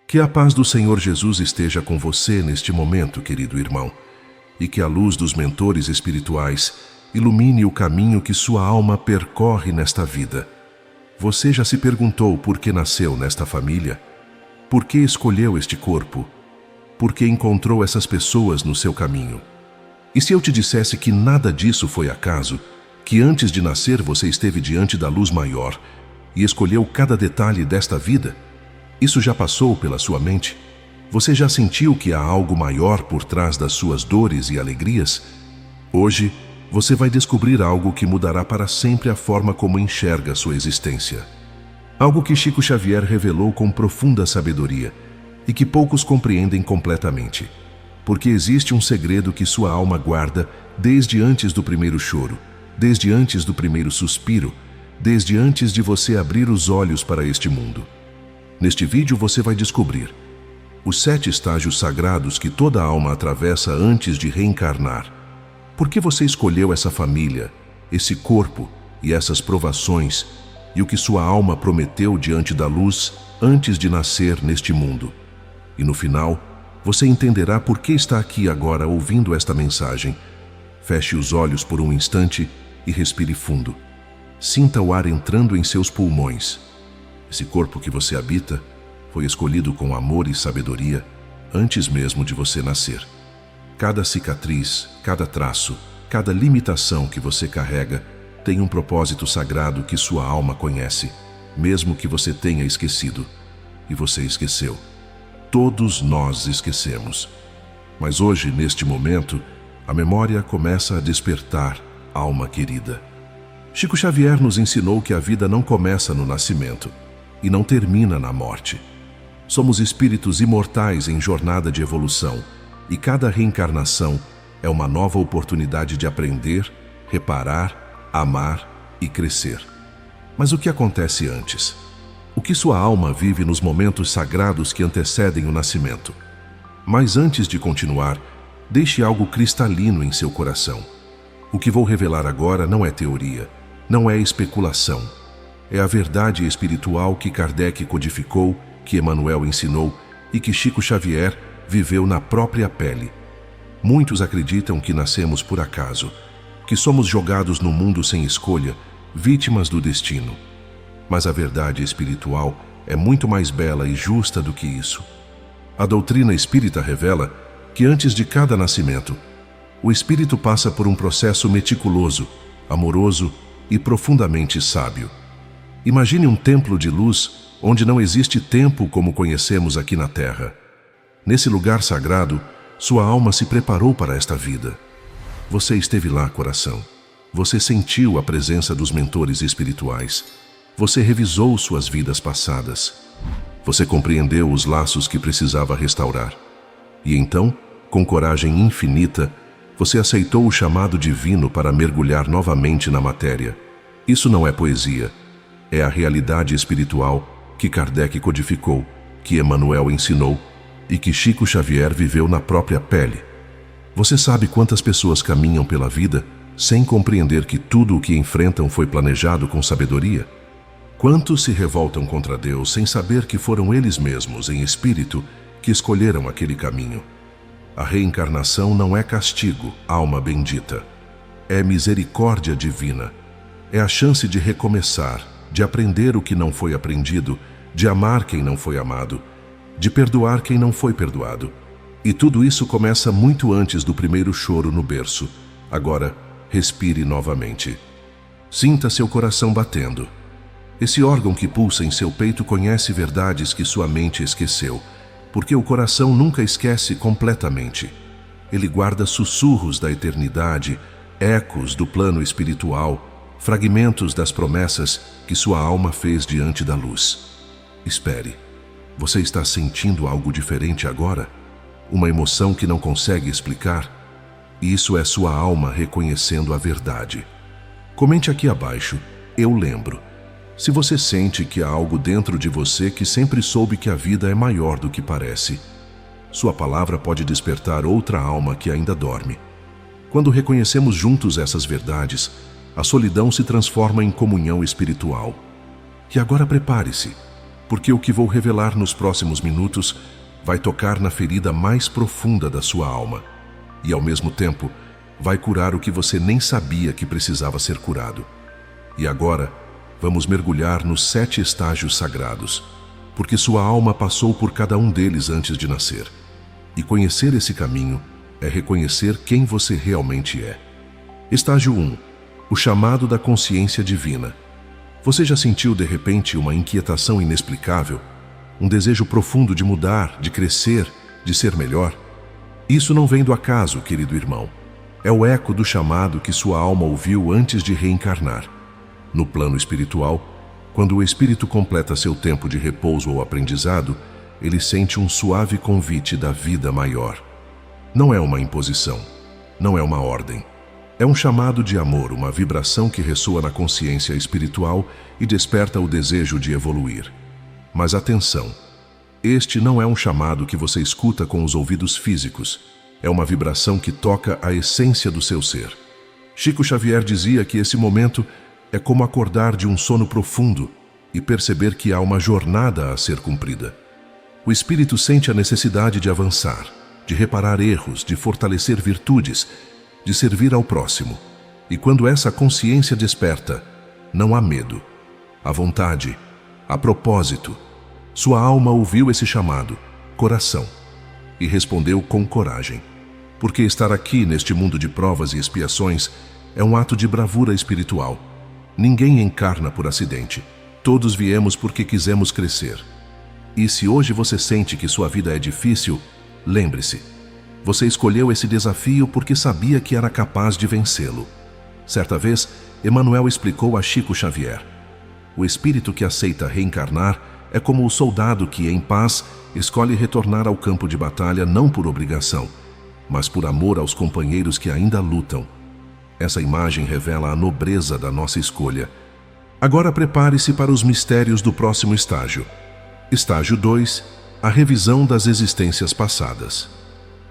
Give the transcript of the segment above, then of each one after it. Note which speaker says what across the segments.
Speaker 1: Que a paz do Senhor Jesus esteja com você neste momento, querido irmão, e que a luz dos mentores espirituais ilumine o caminho que sua alma percorre nesta vida. Você já se perguntou por que nasceu nesta família? Por que escolheu este corpo? Por que encontrou essas pessoas no seu caminho? E se eu te dissesse que nada disso foi acaso, que antes de nascer você esteve diante da luz maior e escolheu cada detalhe desta vida? Isso já passou pela sua mente? Você já sentiu que há algo maior por trás das suas dores e alegrias? Hoje, você vai descobrir algo que mudará para sempre a forma como enxerga sua existência. Algo que Chico Xavier revelou com profunda sabedoria e que poucos compreendem completamente. Porque existe um segredo que sua alma guarda desde antes do primeiro choro, desde antes do primeiro suspiro, desde antes de você abrir os olhos para este mundo. Neste vídeo você vai descobrir os 7 estágios sagrados que toda alma atravessa antes de reencarnar. Por que você escolheu essa família, esse corpo e essas provações e o que sua alma prometeu diante da luz antes de nascer neste mundo? E no final, você entenderá por que está aqui agora ouvindo esta mensagem. Feche os olhos por um instante e respire fundo. Sinta o ar entrando em seus pulmões. Esse corpo que você habita foi escolhido com amor e sabedoria antes mesmo de você nascer. Cada cicatriz, cada traço, cada limitação que você carrega tem um propósito sagrado que sua alma conhece, mesmo que você tenha esquecido. E você esqueceu. Todos nós esquecemos. Mas hoje, neste momento, a memória começa a despertar, alma querida. Chico Xavier nos ensinou que a vida não começa no nascimento e não termina na morte. Somos espíritos imortais em jornada de evolução e cada reencarnação é uma nova oportunidade de aprender, reparar, amar e crescer. Mas o que acontece antes? O que sua alma vive nos momentos sagrados que antecedem o nascimento? Mas antes de continuar, deixe algo cristalino em seu coração. O que vou revelar agora não é teoria, não é especulação. É a verdade espiritual que Kardec codificou, que Emmanuel ensinou e que Chico Xavier viveu na própria pele. Muitos acreditam que nascemos por acaso, que somos jogados no mundo sem escolha, vítimas do destino. Mas a verdade espiritual é muito mais bela e justa do que isso. A doutrina espírita revela que antes de cada nascimento, o espírito passa por um processo meticuloso, amoroso e profundamente sábio. Imagine um templo de luz onde não existe tempo como conhecemos aqui na Terra. Nesse lugar sagrado, sua alma se preparou para esta vida. Você esteve lá, coração. Você sentiu a presença dos mentores espirituais. Você revisou suas vidas passadas. Você compreendeu os laços que precisava restaurar. E então, com coragem infinita, você aceitou o chamado divino para mergulhar novamente na matéria. Isso não é poesia. É a realidade espiritual que Kardec codificou, que Emmanuel ensinou e que Chico Xavier viveu na própria pele. Você sabe quantas pessoas caminham pela vida sem compreender que tudo o que enfrentam foi planejado com sabedoria? Quantos se revoltam contra Deus sem saber que foram eles mesmos, em espírito, que escolheram aquele caminho? A reencarnação não é castigo, alma bendita. É misericórdia divina. É a chance de recomeçar, de aprender o que não foi aprendido, de amar quem não foi amado, de perdoar quem não foi perdoado. E tudo isso começa muito antes do primeiro choro no berço. Agora, respire novamente. Sinta seu coração batendo. Esse órgão que pulsa em seu peito conhece verdades que sua mente esqueceu, porque o coração nunca esquece completamente. Ele guarda sussurros da eternidade, ecos do plano espiritual, fragmentos das promessas que sua alma fez diante da luz. Espere. Você está sentindo algo diferente agora? Uma emoção que não consegue explicar? Isso é sua alma reconhecendo a verdade. Comente aqui abaixo, eu lembro. Se você sente que há algo dentro de você que sempre soube que a vida é maior do que parece, sua palavra pode despertar outra alma que ainda dorme. Quando reconhecemos juntos essas verdades, a solidão se transforma em comunhão espiritual. E agora prepare-se. porque o que vou revelar nos próximos minutos vai tocar na ferida mais profunda da sua alma e, ao mesmo tempo, vai curar o que você nem sabia que precisava ser curado. E agora, vamos mergulhar nos 7 estágios sagrados, porque sua alma passou por cada um deles antes de nascer. E conhecer esse caminho é reconhecer quem você realmente é. Estágio 1. O chamado da consciência divina. Você já sentiu de repente uma inquietação inexplicável? Um desejo profundo de mudar, de crescer, de ser melhor? Isso não vem do acaso, querido irmão. É o eco do chamado que sua alma ouviu antes de reencarnar. No plano espiritual, quando o espírito completa seu tempo de repouso ou aprendizado, ele sente um suave convite da vida maior. Não é uma imposição, não é uma ordem. É um chamado de amor, uma vibração que ressoa na consciência espiritual e desperta o desejo de evoluir. Mas atenção, este não é um chamado que você escuta com os ouvidos físicos. É uma vibração que toca a essência do seu ser. Chico Xavier dizia que esse momento é como acordar de um sono profundo e perceber que há uma jornada a ser cumprida. O espírito sente a necessidade de avançar, de reparar erros, de fortalecer virtudes, de servir ao próximo. E quando essa consciência desperta, não há medo, há vontade, há propósito. Sua alma ouviu esse chamado, coração, e respondeu com coragem. Porque estar aqui neste mundo de provas e expiações é um ato de bravura espiritual. Ninguém encarna por acidente. Todos viemos porque quisemos crescer. E se hoje você sente que sua vida é difícil, lembre-se, você escolheu esse desafio porque sabia que era capaz de vencê-lo. Certa vez, Emmanuel explicou a Chico Xavier: o espírito que aceita reencarnar é como o soldado que, em paz, escolhe retornar ao campo de batalha não por obrigação, mas por amor aos companheiros que ainda lutam. Essa imagem revela a nobreza da nossa escolha. Agora prepare-se para os mistérios do próximo estágio. Estágio 2. A revisão das existências passadas.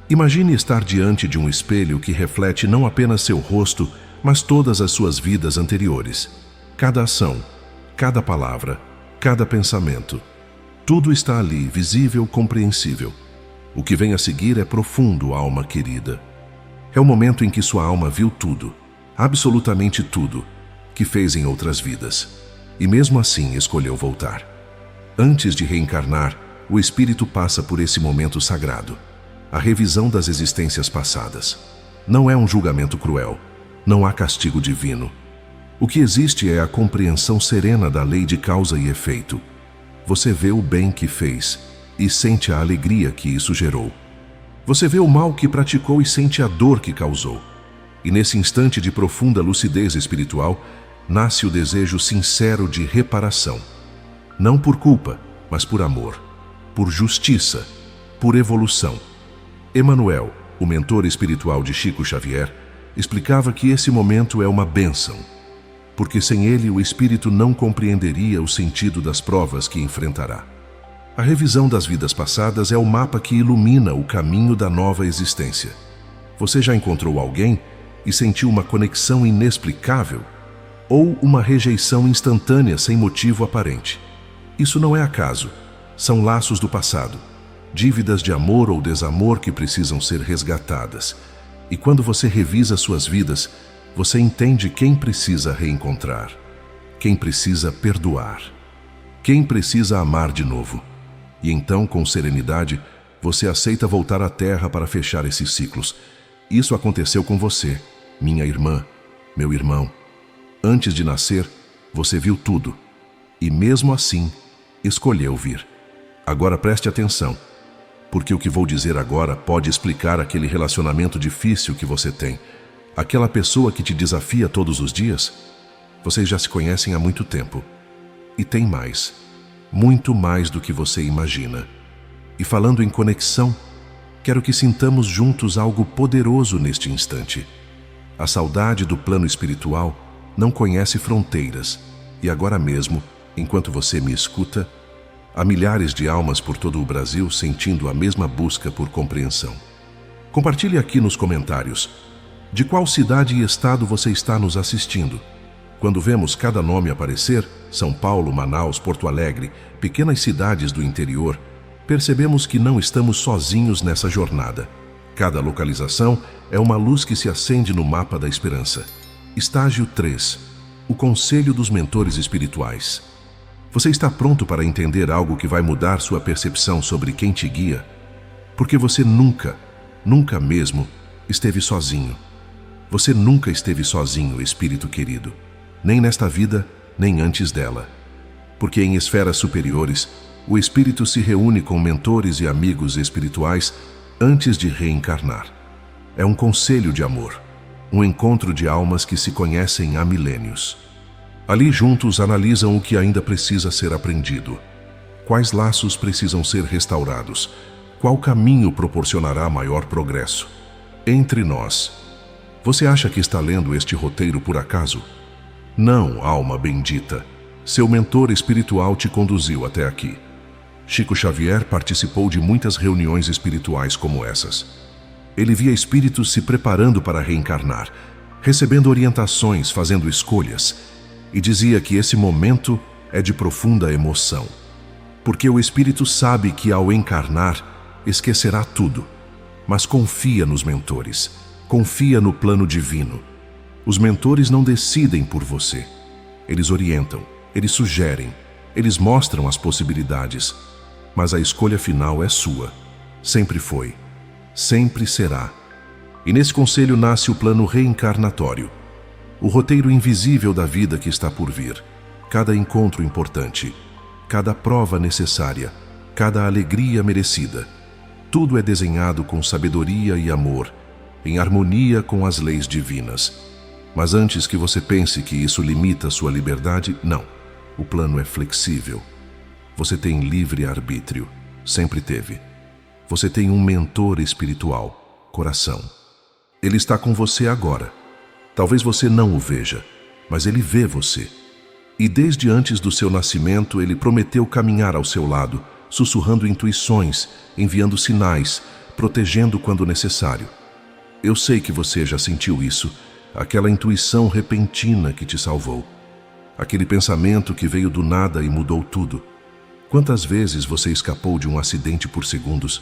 Speaker 1: Imagine estar diante de um espelho que reflete não apenas seu rosto, mas todas as suas vidas anteriores. Cada ação, cada palavra, cada pensamento. Tudo está ali, visível, compreensível. O que vem a seguir é profundo, alma querida. É o momento em que sua alma viu tudo, absolutamente tudo, que fez em outras vidas. E mesmo assim escolheu voltar. Antes de reencarnar, o espírito passa por esse momento sagrado. A revisão das existências passadas. Não é um julgamento cruel. Não há castigo divino. O que existe é a compreensão serena da lei de causa e efeito. Você vê o bem que fez e sente a alegria que isso gerou. Você vê o mal que praticou e sente a dor que causou. E nesse instante de profunda lucidez espiritual, nasce o desejo sincero de reparação. Não por culpa, mas por amor, por justiça, por evolução. Emmanuel, o mentor espiritual de Chico Xavier, explicava que esse momento é uma bênção, porque sem ele o espírito não compreenderia o sentido das provas que enfrentará. A revisão das vidas passadas é o mapa que ilumina o caminho da nova existência. Você já encontrou alguém e sentiu uma conexão inexplicável? Ou uma rejeição instantânea sem motivo aparente? Isso não é acaso. São laços do passado, dívidas de amor ou desamor que precisam ser resgatadas. E quando você revisa suas vidas, você entende quem precisa reencontrar, quem precisa perdoar, quem precisa amar de novo. E então, com serenidade, você aceita voltar à Terra para fechar esses ciclos. Isso aconteceu com você, minha irmã, meu irmão. Antes de nascer, você viu tudo. E mesmo assim, escolheu vir. Agora preste atenção, porque o que vou dizer agora pode explicar aquele relacionamento difícil que você tem. Aquela pessoa que te desafia todos os dias. Vocês já se conhecem há muito tempo. E tem mais. Muito mais do que você imagina. E falando em conexão, quero que sintamos juntos algo poderoso neste instante. A saudade do plano espiritual não conhece fronteiras. E agora mesmo, enquanto você me escuta, há milhares de almas por todo o Brasil sentindo a mesma busca por compreensão. Compartilhe aqui nos comentários de qual cidade e estado você está nos assistindo. Quando vemos cada nome aparecer, São Paulo, Manaus, Porto Alegre, pequenas cidades do interior, percebemos que não estamos sozinhos nessa jornada. Cada localização é uma luz que se acende no mapa da esperança. Estágio 3. O Conselho dos Mentores Espirituais. Você está pronto para entender algo que vai mudar sua percepção sobre quem te guia? Porque você nunca mesmo esteve sozinho. Você nunca esteve sozinho, espírito querido. Nem nesta vida, nem antes dela. Porque em esferas superiores, o espírito se reúne com mentores e amigos espirituais antes de reencarnar. É um conselho de amor, um encontro de almas que se conhecem há milênios. Ali juntos analisam o que ainda precisa ser aprendido. Quais laços precisam ser restaurados? Qual caminho proporcionará maior progresso? Entre nós. Você acha que está lendo este roteiro por acaso? Não, alma bendita. Seu mentor espiritual te conduziu até aqui. Chico Xavier participou de muitas reuniões espirituais como essas. Ele via espíritos se preparando para reencarnar, recebendo orientações, fazendo escolhas, e dizia que esse momento é de profunda emoção. Porque o espírito sabe que ao encarnar, esquecerá tudo, mas confia nos mentores, confia no plano divino. Os mentores não decidem por você. Eles orientam, eles sugerem, eles mostram as possibilidades, mas a escolha final é sua. Sempre foi, sempre será. E nesse conselho nasce o plano reencarnatório, o roteiro invisível da vida que está por vir. Cada encontro importante, cada prova necessária, cada alegria merecida. Tudo é desenhado com sabedoria e amor, em harmonia com as leis divinas. Mas antes que você pense que isso limita sua liberdade, não. O plano é flexível. Você tem livre arbítrio. Sempre teve. Você tem um mentor espiritual, coração. Ele está com você agora. Talvez você não o veja, mas ele vê você. E desde antes do seu nascimento, ele prometeu caminhar ao seu lado, sussurrando intuições, enviando sinais, protegendo quando necessário. Eu sei que você já sentiu isso, aquela intuição repentina que te salvou. Aquele pensamento que veio do nada e mudou tudo. Quantas vezes você escapou de um acidente por segundos?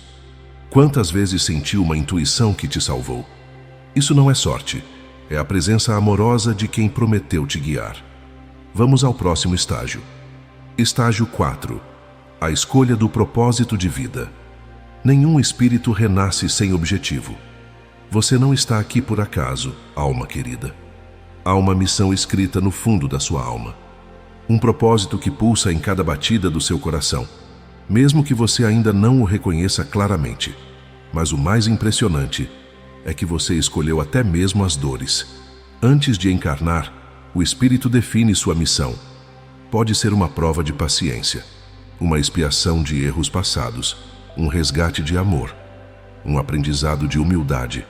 Speaker 1: Quantas vezes sentiu uma intuição que te salvou? Isso não é sorte, é a presença amorosa de quem prometeu te guiar. Vamos ao próximo estágio. Estágio 4. A escolha do propósito de vida. Nenhum espírito renasce sem objetivo. Você não está aqui por acaso, alma querida. Há uma missão escrita no fundo da sua alma. Um propósito que pulsa em cada batida do seu coração, mesmo que você ainda não o reconheça claramente. Mas o mais impressionante é que você escolheu até mesmo as dores. Antes de encarnar, o espírito define sua missão. Pode ser uma prova de paciência, uma expiação de erros passados, um resgate de amor, um aprendizado de humildade,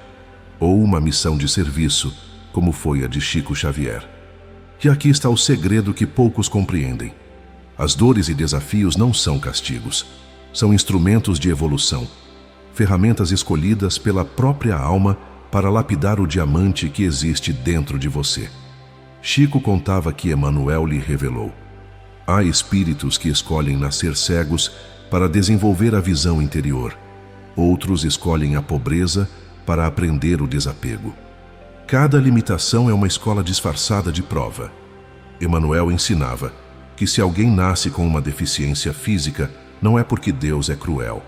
Speaker 1: ou uma missão de serviço, como foi a de Chico Xavier. E aqui está o segredo que poucos compreendem. As dores e desafios não são castigos, são instrumentos de evolução, ferramentas escolhidas pela própria alma para lapidar o diamante que existe dentro de você. Chico contava que Emmanuel lhe revelou: há espíritos que escolhem nascer cegos para desenvolver a visão interior. Outros escolhem a pobreza para aprender o desapego. Cada limitação é uma escola disfarçada de prova. Emmanuel ensinava que se alguém nasce com uma deficiência física, não é porque Deus é cruel.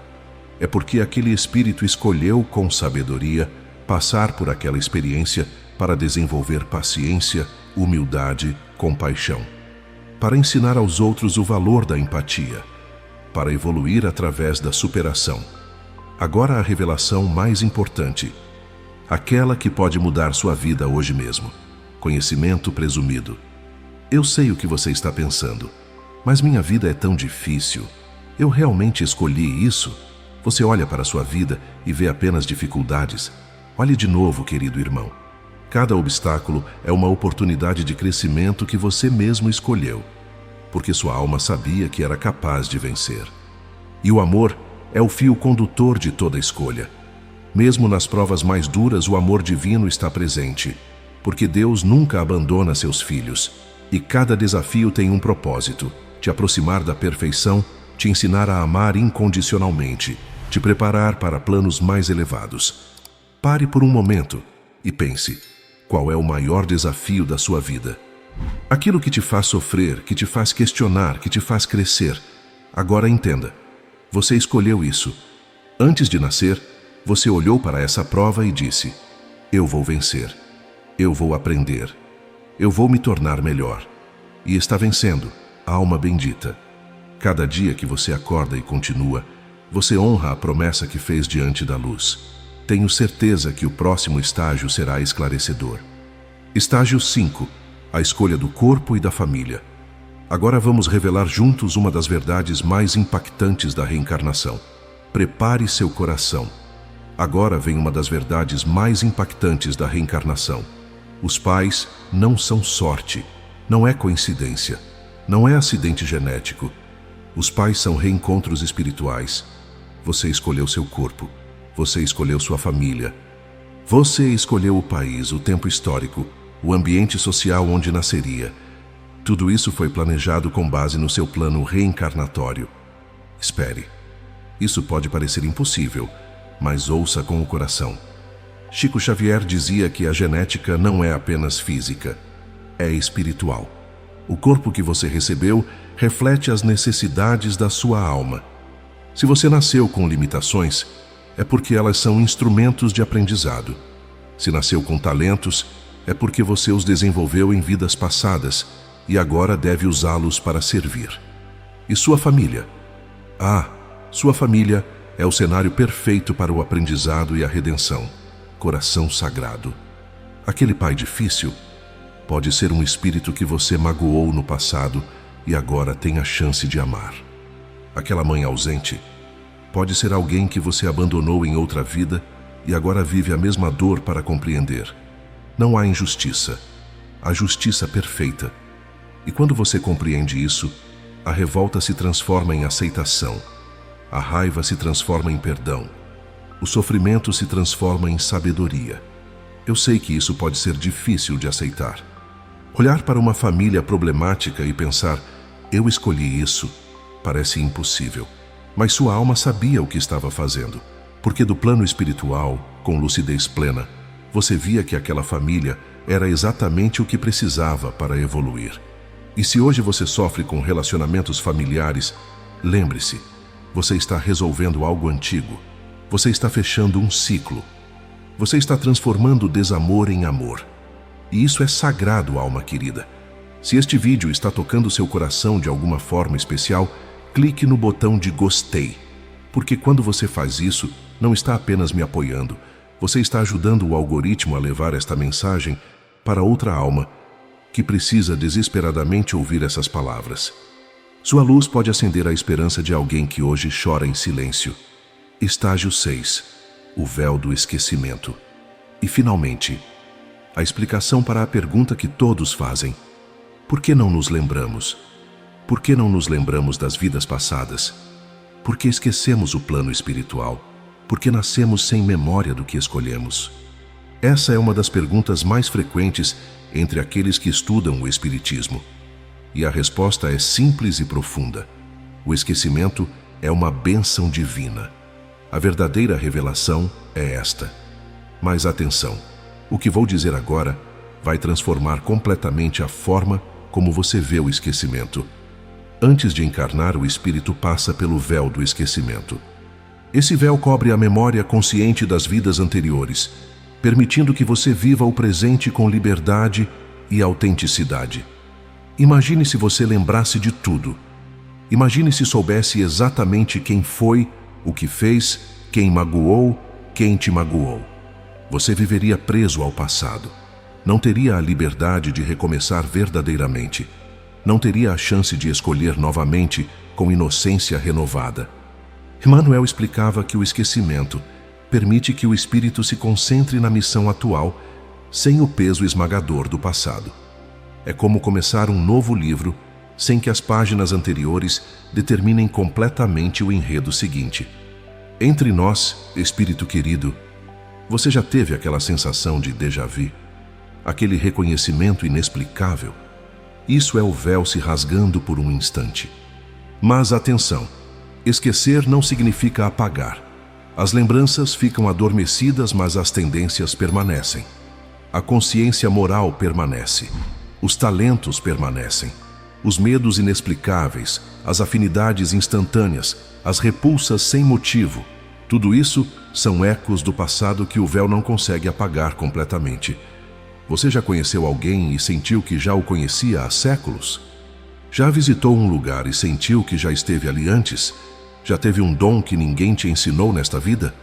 Speaker 1: É porque aquele espírito escolheu com sabedoria passar por aquela experiência para desenvolver paciência, humildade, compaixão. Para ensinar aos outros o valor da empatia. Para evoluir através da superação. Agora a revelação mais importante. Aquela que pode mudar sua vida hoje mesmo. Conhecimento presumido. Eu sei o que você está pensando, mas minha vida é tão difícil. Eu realmente escolhi isso? Você olha para sua vida e vê apenas dificuldades. Olhe de novo, querido irmão. Cada obstáculo é uma oportunidade de crescimento que você mesmo escolheu, porque sua alma sabia que era capaz de vencer. E o amor é o fio condutor de toda escolha. Mesmo nas provas mais duras, o amor divino está presente, porque Deus nunca abandona seus filhos. E cada desafio tem um propósito: te aproximar da perfeição, te ensinar a amar incondicionalmente, te preparar para planos mais elevados. Pare por um momento e pense: qual é o maior desafio da sua vida? Aquilo que te faz sofrer, que te faz questionar, que te faz crescer. Agora entenda: você escolheu isso. Antes de nascer, você olhou para essa prova e disse: eu vou vencer, eu vou aprender, eu vou me tornar melhor. E está vencendo, alma bendita. Cada dia que você acorda e continua, você honra a promessa que fez diante da luz. Tenho certeza que o próximo estágio será esclarecedor. Estágio 5. A escolha do corpo e da família. Agora vamos revelar juntos uma das verdades mais impactantes da reencarnação. Prepare seu coração. Agora vem uma das verdades mais impactantes da reencarnação. Os pais não são sorte, não é coincidência, não é acidente genético. Os pais são reencontros espirituais. Você escolheu seu corpo, você escolheu sua família. Você escolheu o país, o tempo histórico, o ambiente social onde nasceria. Tudo isso foi planejado com base no seu plano reencarnatório. Espere. Isso pode parecer impossível, mas ouça com o coração. Chico Xavier dizia que a genética não é apenas física, é espiritual. O corpo que você recebeu reflete as necessidades da sua alma. Se você nasceu com limitações, é porque elas são instrumentos de aprendizado. Se nasceu com talentos, é porque você os desenvolveu em vidas passadas e agora deve usá-los para servir. E sua família? Sua família é o cenário perfeito para o aprendizado e a redenção. Coração sagrado. Aquele pai difícil pode ser um espírito que você magoou no passado e agora tem a chance de amar. Aquela mãe ausente pode ser alguém que você abandonou em outra vida e agora vive a mesma dor para compreender. Não há injustiça, há justiça perfeita. E quando você compreende isso, a revolta se transforma em aceitação, a raiva se transforma em perdão, o sofrimento se transforma em sabedoria. Eu sei que isso pode ser difícil de aceitar. Olhar para uma família problemática e pensar: eu escolhi isso, parece impossível. Mas sua alma sabia o que estava fazendo, porque do plano espiritual, com lucidez plena, você via que aquela família era exatamente o que precisava para evoluir. E se hoje você sofre com relacionamentos familiares, lembre-se, você está resolvendo algo antigo. Você está fechando um ciclo. Você está transformando desamor em amor. E isso é sagrado, alma querida. Se este vídeo está tocando seu coração de alguma forma especial, clique no botão de gostei. Porque quando você faz isso, não está apenas me apoiando, você está ajudando o algoritmo a levar esta mensagem para outra alma que precisa desesperadamente ouvir essas palavras. Sua luz pode acender a esperança de alguém que hoje chora em silêncio. Estágio 6. O véu do esquecimento. E, finalmente, a explicação para a pergunta que todos fazem: por que não nos lembramos? Por que não nos lembramos das vidas passadas? Por que esquecemos o plano espiritual? Por que nascemos sem memória do que escolhemos? Essa é uma das perguntas mais frequentes entre aqueles que estudam o Espiritismo. E a resposta é simples e profunda. O esquecimento é uma bênção divina. A verdadeira revelação é esta. Mas atenção, o que vou dizer agora vai transformar completamente a forma como você vê o esquecimento. Antes de encarnar, o espírito passa pelo véu do esquecimento. Esse véu cobre a memória consciente das vidas anteriores, permitindo que você viva o presente com liberdade e autenticidade. Imagine se você lembrasse de tudo. Imagine se soubesse exatamente quem foi, o que fez, quem magoou, quem te magoou. Você viveria preso ao passado. Não teria a liberdade de recomeçar verdadeiramente. Não teria a chance de escolher novamente com inocência renovada. Emmanuel explicava que o esquecimento permite que o espírito se concentre na missão atual, sem o peso esmagador do passado. É como começar um novo livro, sem que as páginas anteriores determinem completamente o enredo seguinte. Entre nós, espírito querido, você já teve aquela sensação de déjà vu? Aquele reconhecimento inexplicável? Isso é o véu se rasgando por um instante. Mas atenção, esquecer não significa apagar. As lembranças ficam adormecidas, mas as tendências permanecem. A consciência moral permanece. Os talentos permanecem. Os medos inexplicáveis, as afinidades instantâneas, as repulsas sem motivo, tudo isso são ecos do passado que o véu não consegue apagar completamente. Você já conheceu alguém e sentiu que já o conhecia há séculos? Já visitou um lugar e sentiu que já esteve ali antes? Já teve um dom que ninguém te ensinou nesta vida?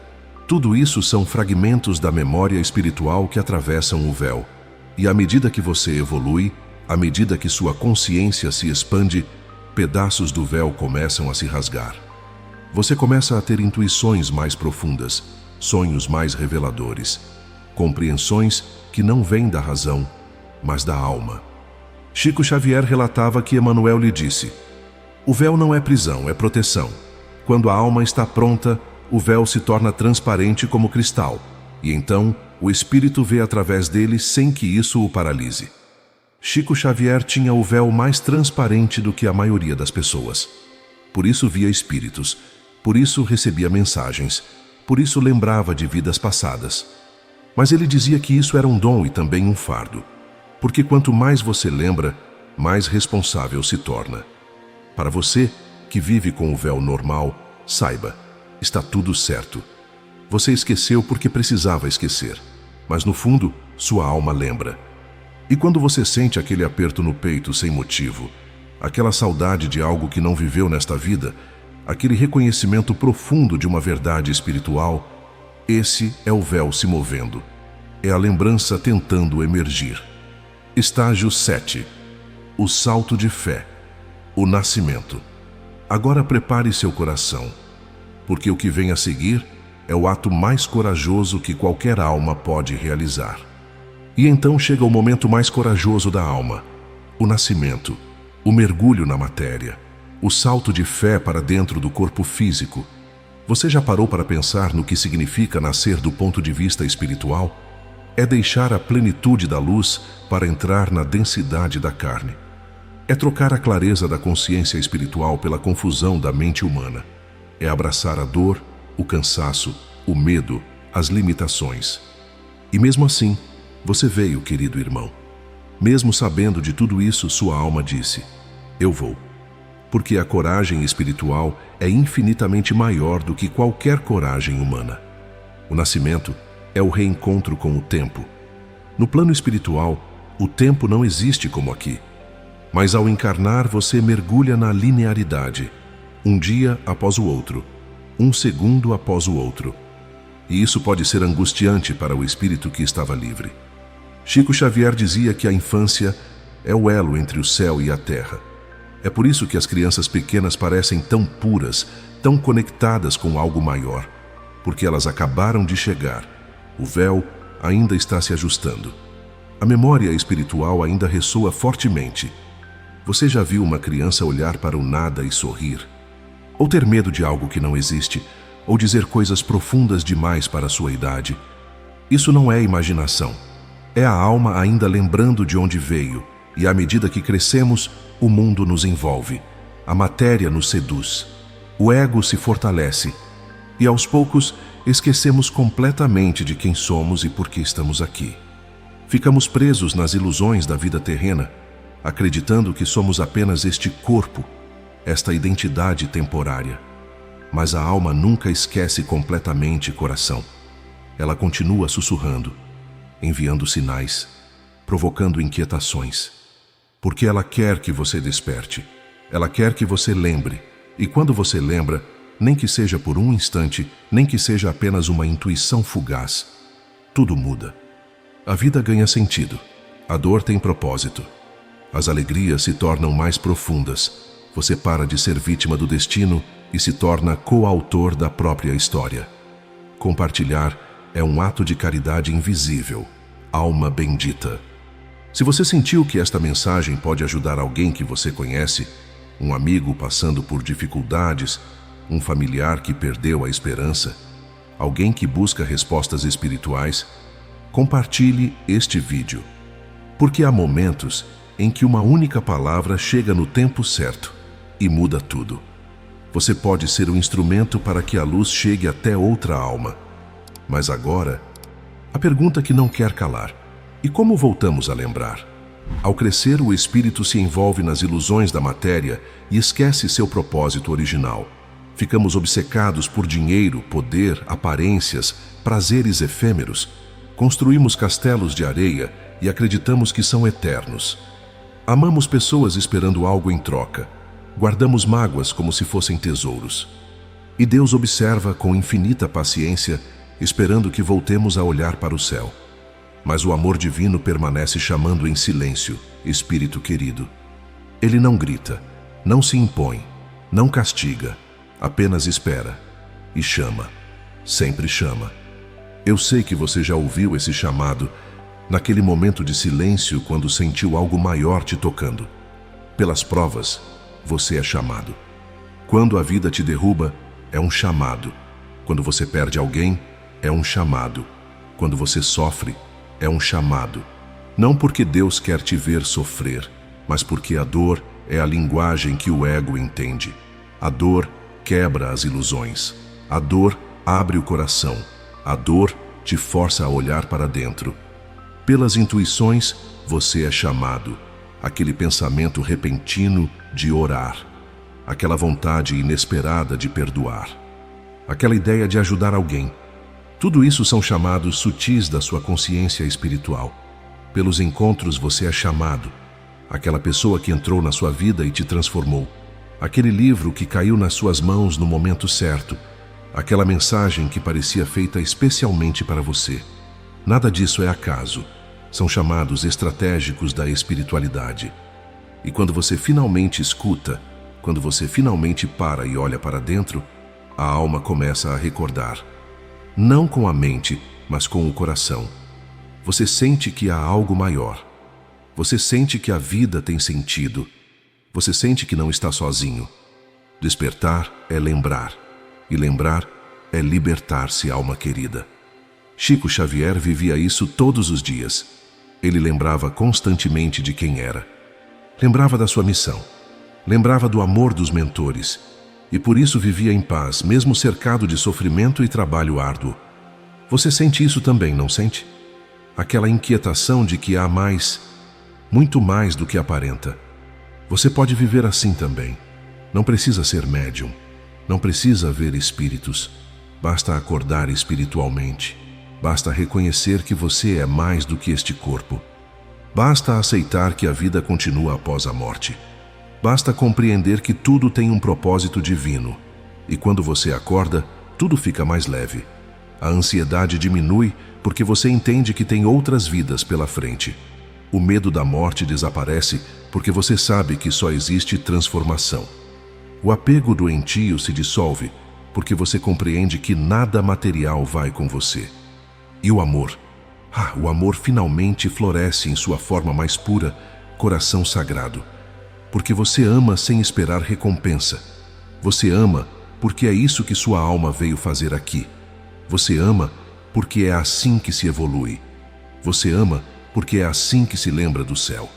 Speaker 1: Tudo isso são fragmentos da memória espiritual que atravessam o véu. E à medida que você evolui, à medida que sua consciência se expande, pedaços do véu começam a se rasgar. Você começa a ter intuições mais profundas, sonhos mais reveladores, compreensões que não vêm da razão, mas da alma. Chico Xavier relatava que Emmanuel lhe disse: "O véu não é prisão, é proteção. Quando a alma está pronta, o véu se torna transparente como cristal, e então o espírito vê através dele sem que isso o paralise." Chico Xavier tinha o véu mais transparente do que a maioria das pessoas. Por isso via espíritos, por isso recebia mensagens, por isso lembrava de vidas passadas. Mas ele dizia que isso era um dom e também um fardo, porque quanto mais você lembra, mais responsável se torna. Para você, que vive com o véu normal, saiba, está tudo certo. Você esqueceu porque precisava esquecer, mas no fundo, sua alma lembra. E quando você sente aquele aperto no peito sem motivo, aquela saudade de algo que não viveu nesta vida, aquele reconhecimento profundo de uma verdade espiritual, esse é o véu se movendo. É a lembrança tentando emergir. Estágio 7. O salto de fé. O nascimento. Agora prepare seu coração, porque o que vem a seguir é o ato mais corajoso que qualquer alma pode realizar. E então chega o momento mais corajoso da alma, o nascimento, o mergulho na matéria, o salto de fé para dentro do corpo físico. Você já parou para pensar no que significa nascer do ponto de vista espiritual? É deixar a plenitude da luz para entrar na densidade da carne. É trocar a clareza da consciência espiritual pela confusão da mente humana. É abraçar a dor, o cansaço, o medo, as limitações. E mesmo assim, você veio, querido irmão. Mesmo sabendo de tudo isso, sua alma disse: "Eu vou." Porque a coragem espiritual é infinitamente maior do que qualquer coragem humana. O nascimento é o reencontro com o tempo. No plano espiritual, o tempo não existe como aqui. Mas ao encarnar, você mergulha na linearidade, um dia após o outro, um segundo após o outro. E isso pode ser angustiante para o espírito que estava livre. Chico Xavier dizia que a infância é o elo entre o céu e a terra. É por isso que as crianças pequenas parecem tão puras, tão conectadas com algo maior, porque elas acabaram de chegar. O véu ainda está se ajustando. A memória espiritual ainda ressoa fortemente. Você já viu uma criança olhar para o nada e sorrir? Ou ter medo de algo que não existe? Ou dizer coisas profundas demais para a sua idade? Isso não é imaginação. É a alma ainda lembrando de onde veio, e à medida que crescemos, o mundo nos envolve. A matéria nos seduz. O ego se fortalece. E aos poucos, esquecemos completamente de quem somos e por que estamos aqui. Ficamos presos nas ilusões da vida terrena, acreditando que somos apenas este corpo, esta identidade temporária. Mas a alma nunca esquece completamente coração. Ela continua sussurrando, enviando sinais, provocando inquietações. Porque ela quer que você desperte. Ela quer que você lembre. E quando você lembra, nem que seja por um instante, nem que seja apenas uma intuição fugaz, tudo muda. A vida ganha sentido. A dor tem propósito. As alegrias se tornam mais profundas. Você para de ser vítima do destino e se torna coautor da própria história. Compartilhar é um ato de caridade invisível. Alma bendita. Se você sentiu que esta mensagem pode ajudar alguém que você conhece, um amigo passando por dificuldades, um familiar que perdeu a esperança, alguém que busca respostas espirituais, compartilhe este vídeo. Porque há momentos em que uma única palavra chega no tempo certo e muda tudo. Você pode ser um instrumento para que a luz chegue até outra alma. Mas agora, a pergunta que não quer calar: e como voltamos a lembrar? Ao crescer, o espírito se envolve nas ilusões da matéria e esquece seu propósito original. Ficamos obcecados por dinheiro, poder, aparências, prazeres efêmeros. Construímos castelos de areia e acreditamos que são eternos. Amamos pessoas esperando algo em troca. Guardamos mágoas como se fossem tesouros. E Deus observa com infinita paciência, esperando que voltemos a olhar para o céu. Mas o amor divino permanece chamando em silêncio, Espírito querido. Ele não grita, não se impõe, não castiga, apenas espera e chama, sempre chama. Eu sei que você já ouviu esse chamado naquele momento de silêncio quando sentiu algo maior te tocando. Pelas provas, você é chamado. Quando a vida te derruba, é um chamado. Quando você perde alguém, é um chamado. Quando você sofre, é um chamado. Não porque Deus quer te ver sofrer, mas porque a dor é a linguagem que o ego entende. A dor quebra as ilusões. A dor abre o coração. A dor te força a olhar para dentro. Pelas intuições, você é chamado. Aquele pensamento repentino de orar. Aquela vontade inesperada de perdoar. Aquela ideia de ajudar alguém. Tudo isso são chamados sutis da sua consciência espiritual. Pelos encontros você é chamado. Aquela pessoa que entrou na sua vida e te transformou. Aquele livro que caiu nas suas mãos no momento certo. Aquela mensagem que parecia feita especialmente para você. Nada disso é acaso. São chamados estratégicos da espiritualidade. E quando você finalmente escuta, quando você finalmente para e olha para dentro, a alma começa a recordar. Não com a mente, mas com o coração. Você sente que há algo maior. Você sente que a vida tem sentido. Você sente que não está sozinho. Despertar é lembrar. E lembrar é libertar-se, alma querida. Chico Xavier vivia isso todos os dias. Ele lembrava constantemente de quem era. Lembrava da sua missão. Lembrava do amor dos mentores. E por isso vivia em paz, mesmo cercado de sofrimento e trabalho árduo. Você sente isso também, não sente? Aquela inquietação de que há mais, muito mais do que aparenta. Você pode viver assim também. Não precisa ser médium. Não precisa ver espíritos. Basta acordar espiritualmente. Basta reconhecer que você é mais do que este corpo. Basta aceitar que a vida continua após a morte. Basta compreender que tudo tem um propósito divino. E quando você acorda, tudo fica mais leve. A ansiedade diminui porque você entende que tem outras vidas pela frente. O medo da morte desaparece porque você sabe que só existe transformação. O apego doentio se dissolve porque você compreende que nada material vai com você. E o amor? O amor finalmente floresce em sua forma mais pura, coração sagrado. Porque você ama sem esperar recompensa. Você ama porque é isso que sua alma veio fazer aqui. Você ama porque é assim que se evolui. Você ama porque é assim que se lembra do céu.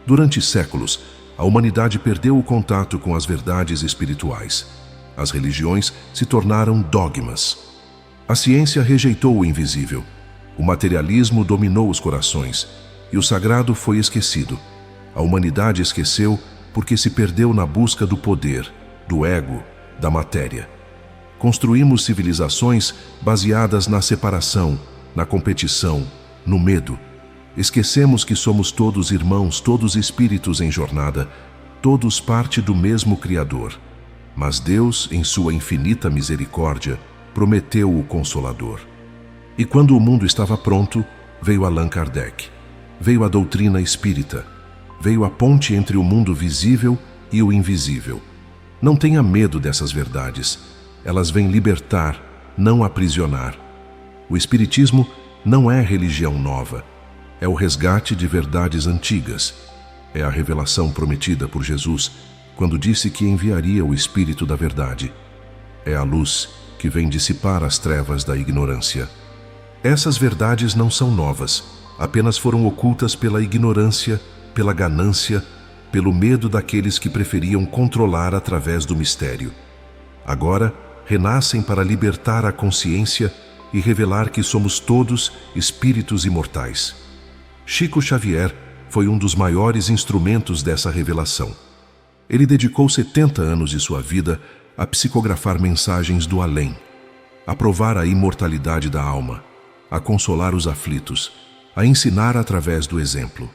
Speaker 1: Durante séculos, a humanidade perdeu o contato com as verdades espirituais. As religiões se tornaram dogmas. A ciência rejeitou o invisível. O materialismo dominou os corações. E o sagrado foi esquecido. A humanidade esqueceu porque se perdeu na busca do poder, do ego, da matéria. Construímos civilizações baseadas na separação, na competição, no medo. Esquecemos que somos todos irmãos, todos espíritos em jornada, todos parte do mesmo Criador. Mas Deus, em sua infinita misericórdia, prometeu o Consolador. E quando o mundo estava pronto, veio Allan Kardec. Veio a doutrina espírita. Veio a ponte entre o mundo visível e o invisível. Não tenha medo dessas verdades. Elas vêm libertar, não aprisionar. O Espiritismo não é religião nova. É o resgate de verdades antigas. É a revelação prometida por Jesus quando disse que enviaria o Espírito da Verdade. É a luz que vem dissipar as trevas da ignorância. Essas verdades não são novas, apenas foram ocultas pela ignorância pela ganância, pelo medo daqueles que preferiam controlar através do mistério. Agora, renascem para libertar a consciência e revelar que somos todos espíritos imortais. Chico Xavier foi um dos maiores instrumentos dessa revelação. Ele dedicou 70 anos de sua vida a psicografar mensagens do além, a provar a imortalidade da alma, a consolar os aflitos, a ensinar através do exemplo.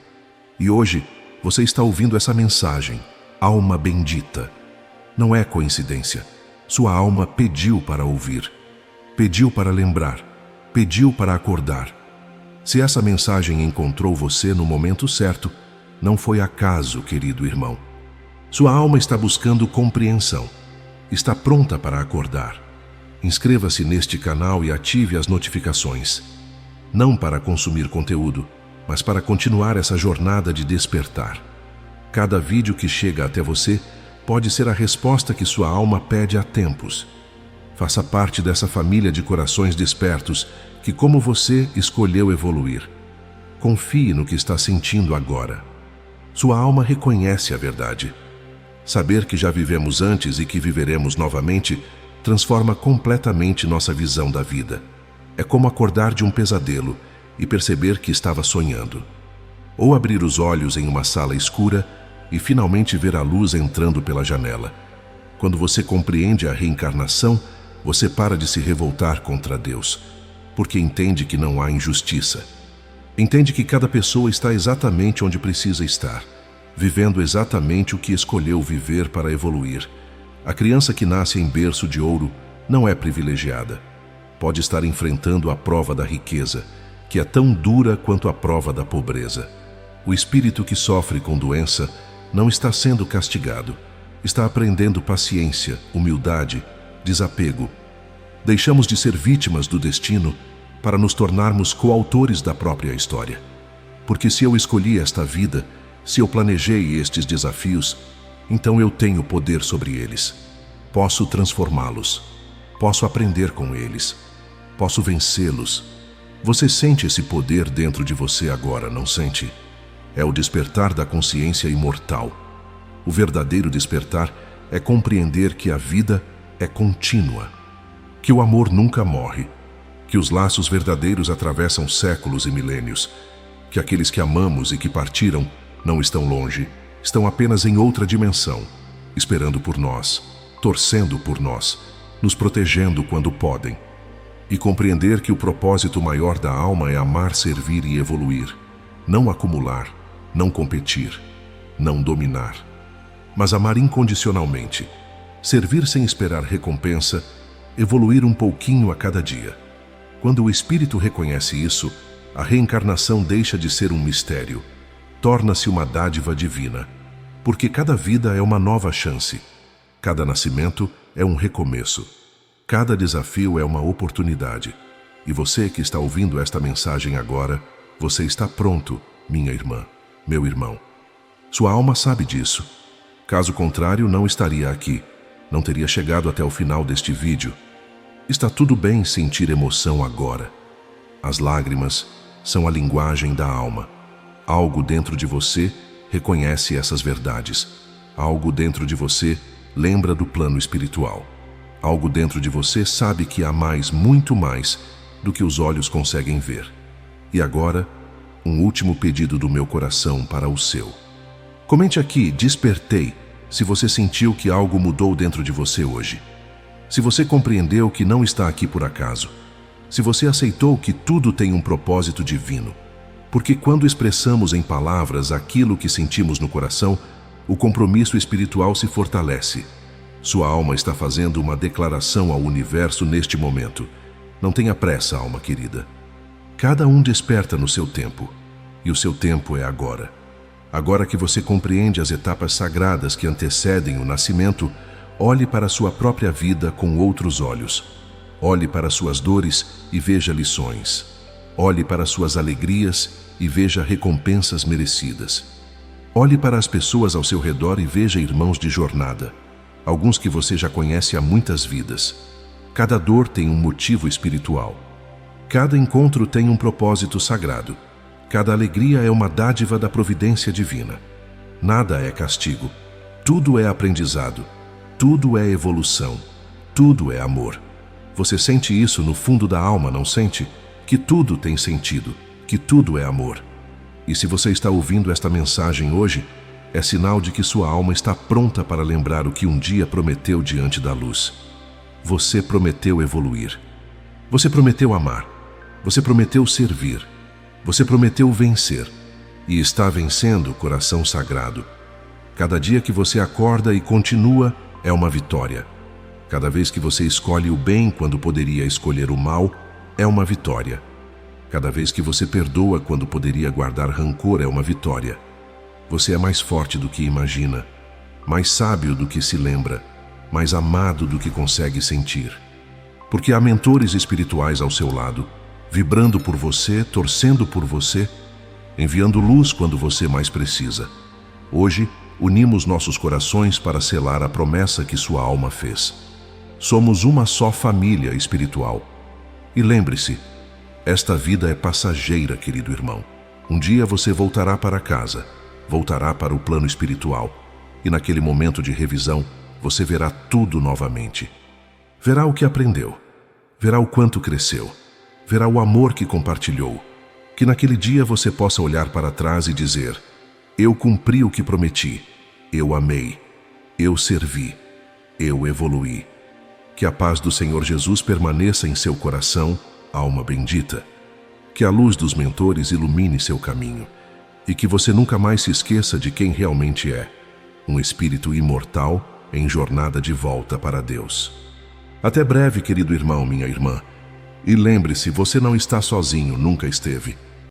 Speaker 1: E hoje, você está ouvindo essa mensagem, alma bendita. Não é coincidência. Sua alma pediu para ouvir, pediu para lembrar, pediu para acordar. Se essa mensagem encontrou você no momento certo, não foi acaso, querido irmão. Sua alma está buscando compreensão, está pronta para acordar. Inscreva-se neste canal e ative as notificações. Não para consumir conteúdo, mas para continuar essa jornada de despertar. Cada vídeo que chega até você pode ser a resposta que sua alma pede há tempos. Faça parte dessa família de corações despertos que, como você, escolheu evoluir. Confie no que está sentindo agora. Sua alma reconhece a verdade. Saber que já vivemos antes e que viveremos novamente transforma completamente nossa visão da vida. É como acordar de um pesadelo e perceber que estava sonhando. Ou abrir os olhos em uma sala escura e finalmente ver a luz entrando pela janela. Quando você compreende a reencarnação, você para de se revoltar contra Deus, porque entende que não há injustiça. Entende que cada pessoa está exatamente onde precisa estar, vivendo exatamente o que escolheu viver para evoluir. A criança que nasce em berço de ouro não é privilegiada. Pode estar enfrentando a prova da riqueza, que é tão dura quanto a prova da pobreza. O espírito que sofre com doença não está sendo castigado, está aprendendo paciência, humildade, desapego. Deixamos de ser vítimas do destino para nos tornarmos coautores da própria história. Porque se eu escolhi esta vida, se eu planejei estes desafios, então eu tenho poder sobre eles. Posso transformá-los, posso aprender com eles, posso vencê-los. Você sente esse poder dentro de você agora, não sente? É o despertar da consciência imortal. O verdadeiro despertar é compreender que a vida é contínua, que o amor nunca morre, que os laços verdadeiros atravessam séculos e milênios, que aqueles que amamos e que partiram não estão longe, estão apenas em outra dimensão, esperando por nós, torcendo por nós, nos protegendo quando podem. E compreender que o propósito maior da alma é amar, servir e evoluir, não acumular, não competir, não dominar, mas amar incondicionalmente, servir sem esperar recompensa, evoluir um pouquinho a cada dia. Quando o espírito reconhece isso, a reencarnação deixa de ser um mistério, torna-se uma dádiva divina, porque cada vida é uma nova chance, cada nascimento é um recomeço, cada desafio é uma oportunidade. E você que está ouvindo esta mensagem agora, você está pronto, minha irmã, meu irmão. Sua alma sabe disso. Caso contrário, não estaria aqui, não teria chegado até o final deste vídeo. Está tudo bem sentir emoção agora. As lágrimas são a linguagem da alma. Algo dentro de você reconhece essas verdades. Algo dentro de você lembra do plano espiritual. Algo dentro de você sabe que há mais, muito mais, do que os olhos conseguem ver. E agora, um último pedido do meu coração para o seu. Comente aqui, despertei, se você sentiu que algo mudou dentro de você hoje. Se você compreendeu que não está aqui por acaso. Se você aceitou que tudo tem um propósito divino. Porque quando expressamos em palavras aquilo que sentimos no coração, o compromisso espiritual se fortalece. Sua alma está fazendo uma declaração ao universo neste momento. Não tenha pressa, alma querida. Cada um desperta no seu tempo, e o seu tempo é agora. Agora que você compreende as etapas sagradas que antecedem o nascimento, olhe para a sua própria vida com outros olhos. Olhe para suas dores e veja lições. Olhe para suas alegrias e veja recompensas merecidas. Olhe para as pessoas ao seu redor e veja irmãos de jornada, alguns que você já conhece há muitas vidas. Cada dor tem um motivo espiritual. Cada encontro tem um propósito sagrado. Cada alegria é uma dádiva da providência divina. Nada é castigo. Tudo é aprendizado. Tudo é evolução. Tudo é amor. Você sente isso no fundo da alma, não sente? Que tudo tem sentido, que tudo é amor. E se você está ouvindo esta mensagem hoje, é sinal de que sua alma está pronta para lembrar o que um dia prometeu diante da luz. Você prometeu evoluir. Você prometeu amar. Você prometeu servir. Você prometeu vencer. E está vencendo, coração sagrado. Cada dia que você acorda e continua é uma vitória. Cada vez que você escolhe o bem quando poderia escolher o mal, é uma vitória. Cada vez que você perdoa quando poderia guardar rancor, é uma vitória. Você é mais forte do que imagina, mais sábio do que se lembra, mais amado do que consegue sentir. Porque há mentores espirituais ao seu lado, vibrando por você, torcendo por você, enviando luz quando você mais precisa. Hoje, unimos nossos corações para selar a promessa que sua alma fez. Somos uma só família espiritual. E lembre-se, esta vida é passageira, querido irmão. Um dia você voltará para casa, voltará para o plano espiritual, e naquele momento de revisão, você verá tudo novamente. Verá o que aprendeu, verá o quanto cresceu, verá o amor que compartilhou, que naquele dia você possa olhar para trás e dizer: eu cumpri o que prometi, eu amei, eu servi, eu evoluí. Que a paz do Senhor Jesus permaneça em seu coração, alma bendita. Que a luz dos mentores ilumine seu caminho e que você nunca mais se esqueça de quem realmente é, um espírito imortal em jornada de volta para Deus. Até breve, querido irmão, minha irmã. E lembre-se, você não está sozinho, nunca esteve.